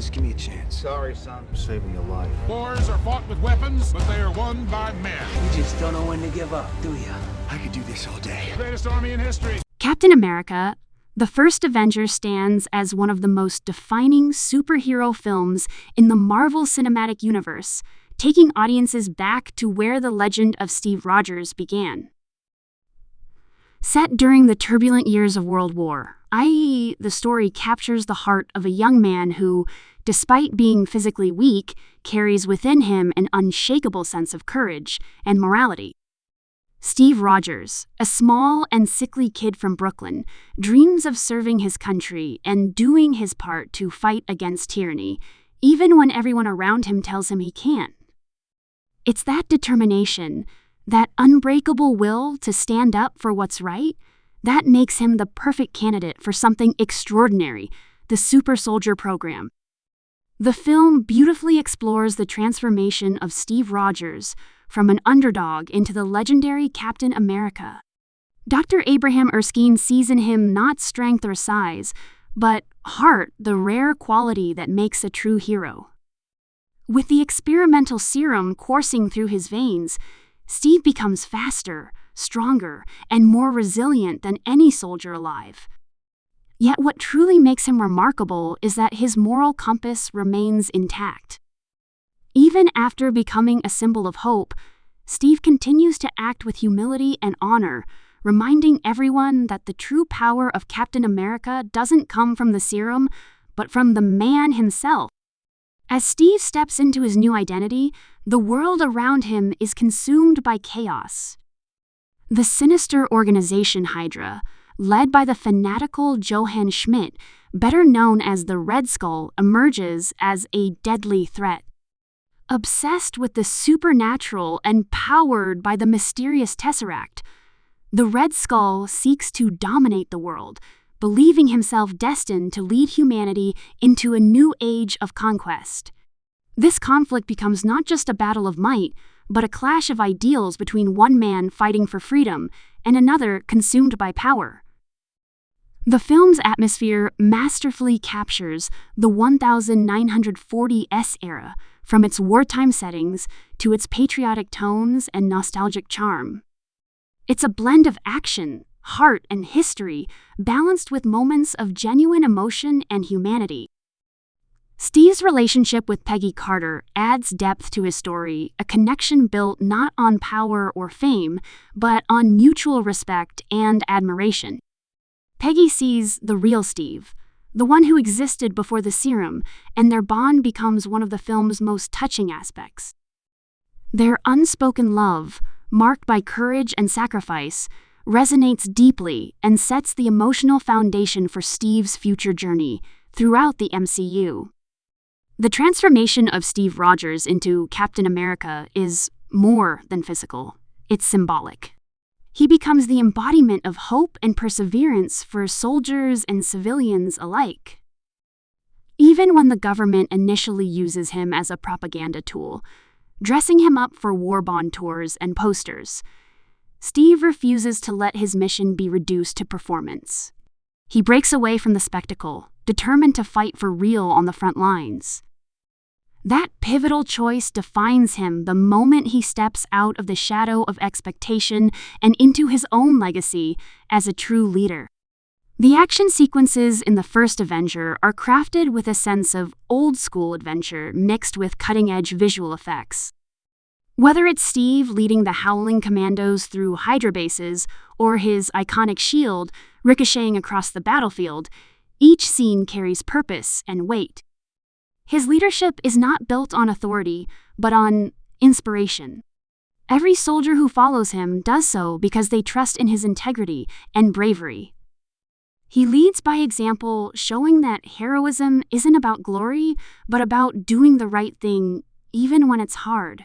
Just give me a chance. Sorry, son. I'm saving your life. Wars are fought with weapons, but they are won by men. You just don't know when to give up, do you? I could do this all day. Greatest army in history. Captain America, the First Avenger, stands as one of the most defining superhero films in the Marvel Cinematic Universe, taking audiences back to where the legend of Steve Rogers began. Set during the turbulent years of World War, i.e., the story captures the heart of a young man who, despite being physically weak, carries within him an unshakable sense of courage and morality. Steve Rogers, a small and sickly kid from Brooklyn, dreams of serving his country and doing his part to fight against tyranny, even when everyone around him tells him he can't. It's that determination, that unbreakable will to stand up for what's right, that makes him the perfect candidate for something extraordinary, the Super Soldier program. The film beautifully explores the transformation of Steve Rogers from an underdog into the legendary Captain America. Dr. Abraham Erskine sees in him not strength or size, but heart, the rare quality that makes a true hero. With the experimental serum coursing through his veins, Steve becomes faster, stronger, and more resilient than any soldier alive. Yet what truly makes him remarkable is that his moral compass remains intact. Even after becoming a symbol of hope, Steve continues to act with humility and honor, reminding everyone that the true power of Captain America doesn't come from the serum, but from the man himself. As Steve steps into his new identity, the world around him is consumed by chaos. The sinister organization Hydra, led by the fanatical Johann Schmidt, better known as the Red Skull, emerges as a deadly threat. Obsessed with the supernatural and powered by the mysterious Tesseract, the Red Skull seeks to dominate the world, believing himself destined to lead humanity into a new age of conquest. This conflict becomes not just a battle of might, but a clash of ideals between one man fighting for freedom and another consumed by power. The film's atmosphere masterfully captures the 1940s era, from its wartime settings to its patriotic tones and nostalgic charm. It's a blend of action, heart, and history, balanced with moments of genuine emotion and humanity. Steve's relationship with Peggy Carter adds depth to his story, a connection built not on power or fame, but on mutual respect and admiration. Peggy sees the real Steve, the one who existed before the serum, and their bond becomes one of the film's most touching aspects. Their unspoken love, marked by courage and sacrifice, resonates deeply and sets the emotional foundation for Steve's future journey throughout the MCU. The transformation of Steve Rogers into Captain America is more than physical, it's symbolic. He becomes the embodiment of hope and perseverance for soldiers and civilians alike. Even when the government initially uses him as a propaganda tool, dressing him up for war bond tours and posters, Steve refuses to let his mission be reduced to performance. He breaks away from the spectacle, determined to fight for real on the front lines. That pivotal choice defines him the moment he steps out of the shadow of expectation and into his own legacy as a true leader. The action sequences in the First Avenger are crafted with a sense of old-school adventure mixed with cutting-edge visual effects. Whether it's Steve leading the Howling Commandos through Hydra bases or his iconic shield ricocheting across the battlefield, each scene carries purpose and weight. His leadership is not built on authority, but on inspiration. Every soldier who follows him does so because they trust in his integrity and bravery. He leads by example, showing that heroism isn't about glory, but about doing the right thing even when it's hard.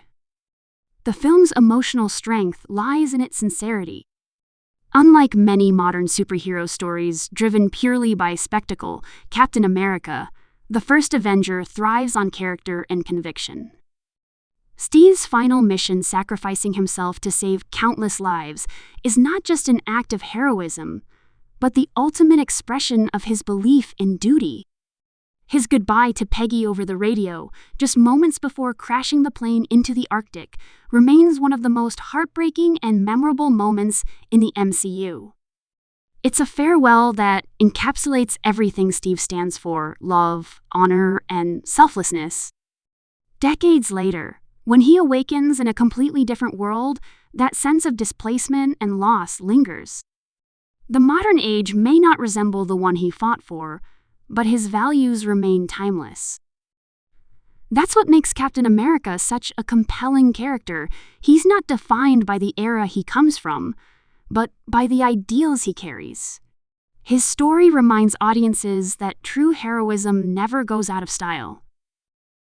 The film's emotional strength lies in its sincerity. Unlike many modern superhero stories driven purely by spectacle, Captain America, the First Avenger, thrives on character and conviction. Steve's final mission, sacrificing himself to save countless lives, is not just an act of heroism, but the ultimate expression of his belief in duty. His goodbye to Peggy over the radio, just moments before crashing the plane into the Arctic, remains one of the most heartbreaking and memorable moments in the MCU. It's a farewell that encapsulates everything Steve stands for: love, honor, and selflessness. Decades later, when he awakens in a completely different world, that sense of displacement and loss lingers. The modern age may not resemble the one he fought for, but his values remain timeless. That's what makes Captain America such a compelling character. He's not defined by the era he comes from, but by the ideals he carries. His story reminds audiences that true heroism never goes out of style.